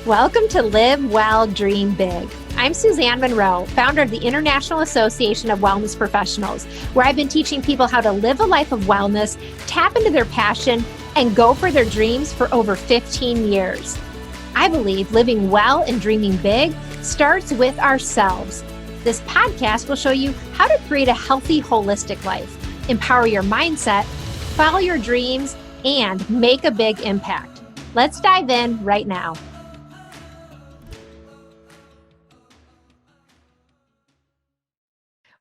Welcome to Live Well, Dream Big. I'm Suzanne Monroe, founder of the International Association of Wellness Professionals, where I've been teaching people how to live a life of wellness, tap into their passion, and go for their dreams for over 15 years. I believe living well and dreaming big starts with ourselves. This podcast will show you how to create a healthy, holistic life, empower your mindset, follow your dreams, and make a big impact. Let's dive in right now.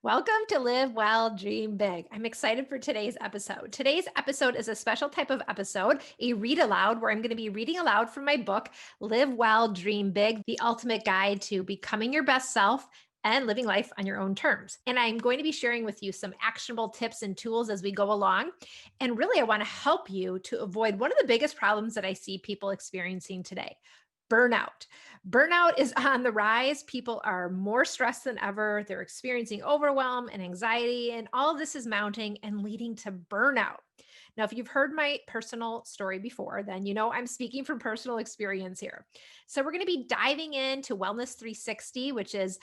Welcome to Live Well, Dream Big. I'm excited for today's episode. Today's episode is a special type of episode, a read aloud, where I'm going to be reading aloud from my book, Live Well, Dream Big, the ultimate guide to becoming your best self and living life on your own terms. And I'm going to be sharing with you some actionable tips and tools as we go along. And really, I want to help you to avoid one of the biggest problems that I see people experiencing today: burnout. Burnout is on the rise. People are more stressed than ever. They're experiencing overwhelm and anxiety, and all of this is mounting and leading to burnout. Now, if you've heard my personal story before, then you know I'm speaking from personal experience here. So we're going to be diving into Wellness 360, which is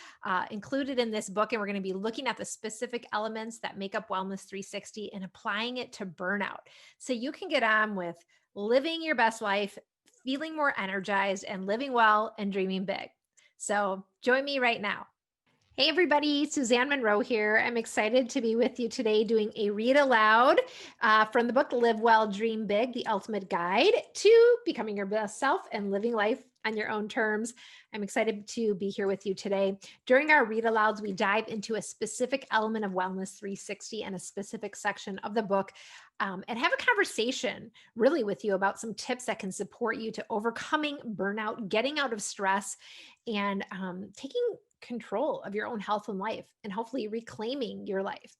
included in this book, and we're going to be looking at the specific elements that make up Wellness 360 and applying it to burnout, so you can get on with living your best life, feeling more energized, and living well and dreaming big. So join me right now. Hey everybody, Suzanne Monroe here. I'm excited to be with you today doing a read aloud from the book, Live Well, Dream Big, the ultimate guide to becoming your best self and living life on your own terms. I'm excited to be here with you today. During our read alouds, we dive into a specific element of Wellness 360 and a specific section of the book, and have a conversation really with you about some tips that can support you to overcoming burnout, getting out of stress, and taking control of your own health and life, and hopefully reclaiming your life.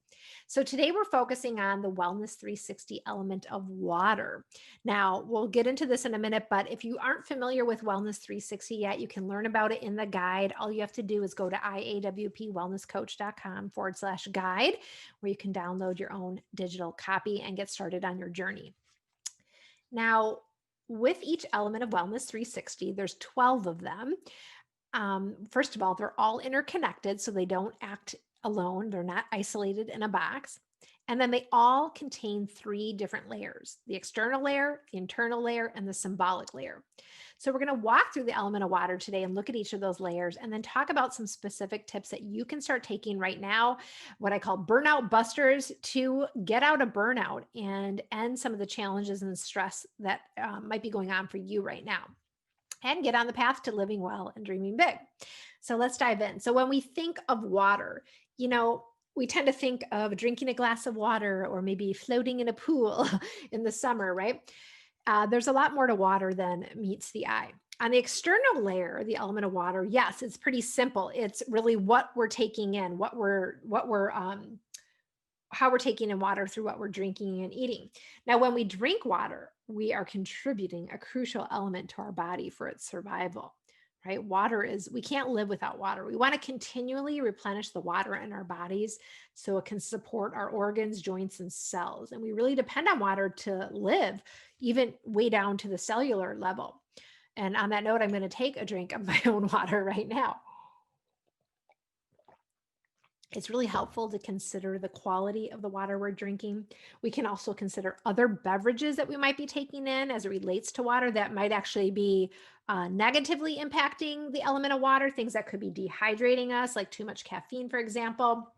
So today we're focusing on the Wellness 360 element of water. Now, we'll get into this in a minute, but if you aren't familiar with Wellness 360 yet, you can learn about it in the guide. All you have to do is go to iawpwellnesscoach.com/guide, where you can download your own digital copy and get started on your journey. Now, with each element of Wellness 360, there's 12 of them. First of all, they're all interconnected, so they don't act alone. They're not isolated in a box. And then they all contain 3 different layers: the external layer, the internal layer, and the symbolic layer. So we're going to walk through the element of water today and look at each of those layers, and then talk about some specific tips that you can start taking right now, what I call burnout busters, to get out of burnout and end some of the challenges and stress that might be going on for you right now, and get on the path to living well and dreaming big. So let's dive in. So when we think of water, we tend to think of drinking a glass of water or maybe floating in a pool in the summer, right? There's a lot more to water than meets the eye. On the external layer, the element of water, yes, it's pretty simple. It's really what we're taking in, how we're taking in water through what we're drinking and eating. Now, when we drink water, we are contributing a crucial element to our body for its survival, right? We can't live without water. We want to continually replenish the water in our bodies so it can support our organs, joints, and cells. And we really depend on water to live, even way down to the cellular level. And on that note, I'm going to take a drink of my own water right now. It's really helpful to consider the quality of the water we're drinking. We can also consider other beverages that we might be taking in as it relates to water that might actually be negatively impacting the element of water, things that could be dehydrating us, like too much caffeine, for example.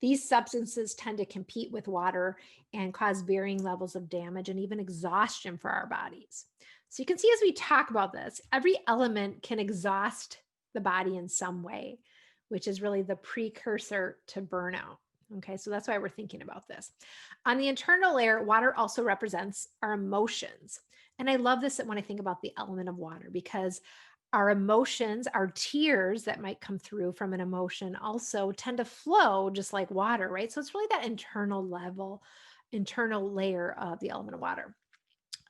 These substances tend to compete with water and cause varying levels of damage and even exhaustion for our bodies. So you can see as we talk about this, every element can exhaust the body in some way, which is really the precursor to burnout. Okay, so that's why we're thinking about this. On the internal layer, water also represents our emotions. And I love this when I think about the element of water, because our emotions, our tears that might come through from an emotion, also tend to flow just like water, right? So it's really that internal layer of the element of water.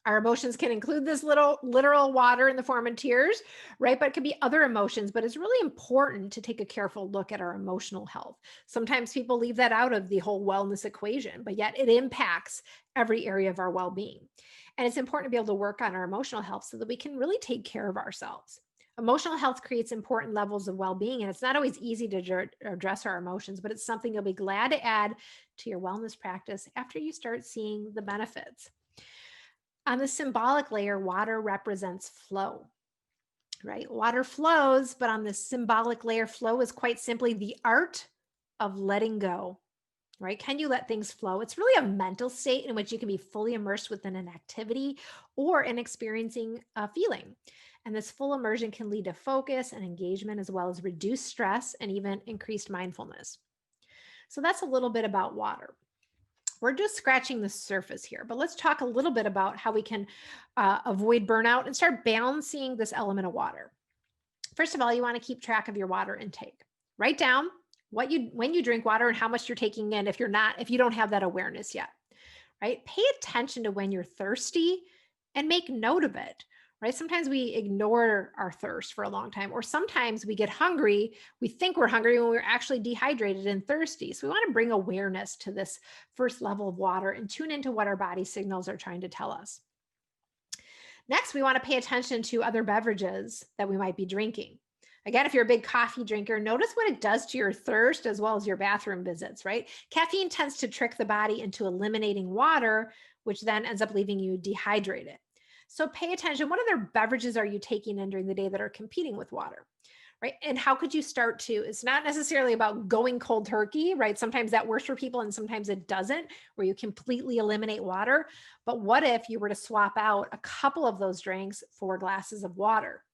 Our emotions can include this literal water in the form of tears, right? But it could be other emotions, but it's really important to take a careful look at our emotional health. Sometimes people leave that out of the whole wellness equation, but yet it impacts every area of our well-being. And it's important to be able to work on our emotional health so that we can really take care of ourselves. Emotional health creates important levels of well-being, and it's not always easy to address our emotions, but it's something you'll be glad to add to your wellness practice after you start seeing the benefits. On the symbolic layer, water represents flow, right? Water flows, but on the symbolic layer, flow is quite simply the art of letting go, right? Can you let things flow? It's really a mental state in which you can be fully immersed within an activity or in experiencing a feeling. And this full immersion can lead to focus and engagement, as well as reduced stress and even increased mindfulness. So that's a little bit about water. We're just scratching the surface here, but let's talk a little bit about how we can avoid burnout and start balancing this element of water. First of all, you want to keep track of your water intake. Write down when you drink water and how much you're taking in if you don't have that awareness yet, right? Pay attention to when you're thirsty and make note of it, right? Sometimes we ignore our thirst for a long time, or sometimes we get hungry. We think we're hungry when we're actually dehydrated and thirsty. So we want to bring awareness to this first level of water and tune into what our body signals are trying to tell us. Next, we want to pay attention to other beverages that we might be drinking. Again, if you're a big coffee drinker, notice what it does to your thirst as well as your bathroom visits, right? Caffeine tends to trick the body into eliminating water, which then ends up leaving you dehydrated. So pay attention. What other beverages are you taking in during the day that are competing with water, right? And how could you start to, it's not necessarily about going cold turkey, right? Sometimes that works for people and sometimes it doesn't, where you completely eliminate water. But what if you were to swap out a couple of those drinks for glasses of water?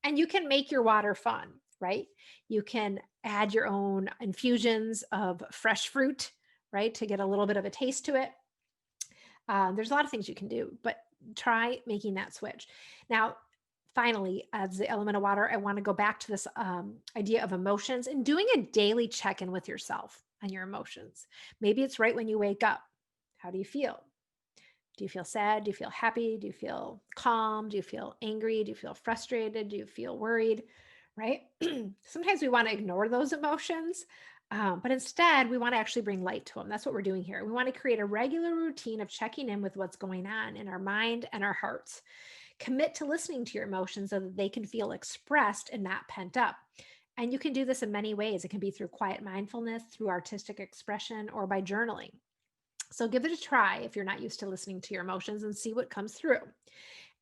And you can make your water fun, right? You can add your own infusions of fresh fruit, right? To get a little bit of a taste to it. There's a lot of things you can do, but try making that switch. Now, finally, as the element of water, I want to go back to this idea of emotions and doing a daily check-in with yourself on your emotions. Maybe it's right when you wake up. How do you feel? Do you feel sad? Do you feel happy? Do you feel calm? Do you feel angry? Do you feel frustrated? Do you feel worried? Right? Sometimes we want to ignore those emotions, but instead we want to actually bring light to them. That's what we're doing here. We want to create a regular routine of checking in with what's going on in our mind and our hearts. Commit to listening to your emotions so that they can feel expressed and not pent up. And you can do this in many ways. It can be through quiet mindfulness, through artistic expression, or by journaling. So give it a try if you're not used to listening to your emotions and see what comes through.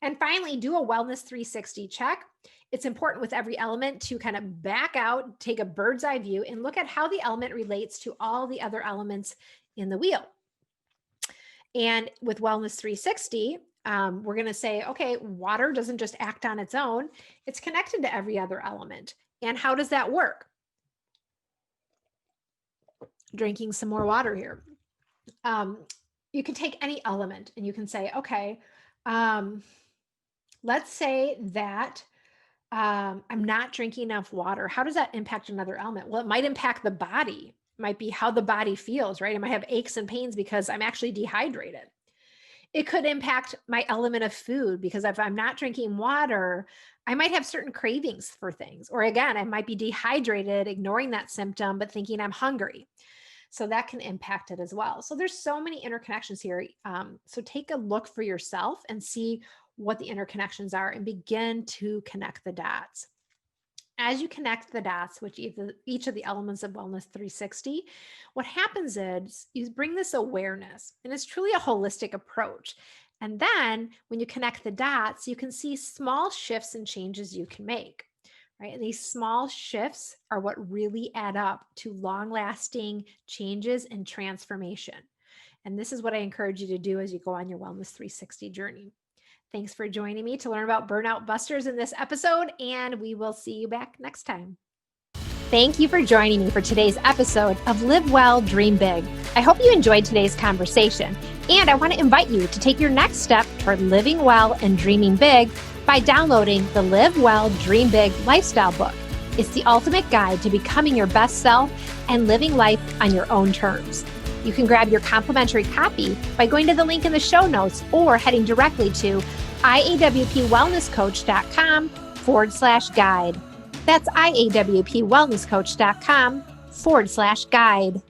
And finally, do a wellness 360 check. It's important with every element to kind of back out, take a bird's eye view, and look at how the element relates to all the other elements in the wheel. And with Wellness 360, we're going to say, okay, water doesn't just act on its own. It's connected to every other element. And how does that work? Drinking some more water here. You can take any element and you can say, okay, let's say that I'm not drinking enough water. How does that impact another element? Well, it might impact the body. It might be how the body feels, right? I might have aches and pains because I'm actually dehydrated. It could impact my element of food because if I'm not drinking water, I might have certain cravings for things. Or again, I might be dehydrated, ignoring that symptom, but thinking I'm hungry. So that can impact it as well. So there's so many interconnections here. So take a look for yourself and see what the interconnections are and begin to connect the dots. As you connect the dots, which each of the elements of Wellness 360, what happens is you bring this awareness, and it's truly a holistic approach. And then when you connect the dots, you can see small shifts and changes you can make. Right? And these small shifts are what really add up to long-lasting changes and transformation. And this is what I encourage you to do as you go on your Wellness 360 journey. Thanks for joining me to learn about Burnout Busters in this episode, and we will see you back next time. Thank you for joining me for today's episode of Live Well, Dream Big. I hope you enjoyed today's conversation, and I want to invite you to take your next step toward living well and dreaming big by downloading the Live Well, Dream Big lifestyle book. It's the ultimate guide to becoming your best self and living life on your own terms. You can grab your complimentary copy by going to the link in the show notes or heading directly to iawpwellnesscoach.com/guide. That's iawpwellnesscoach.com/guide.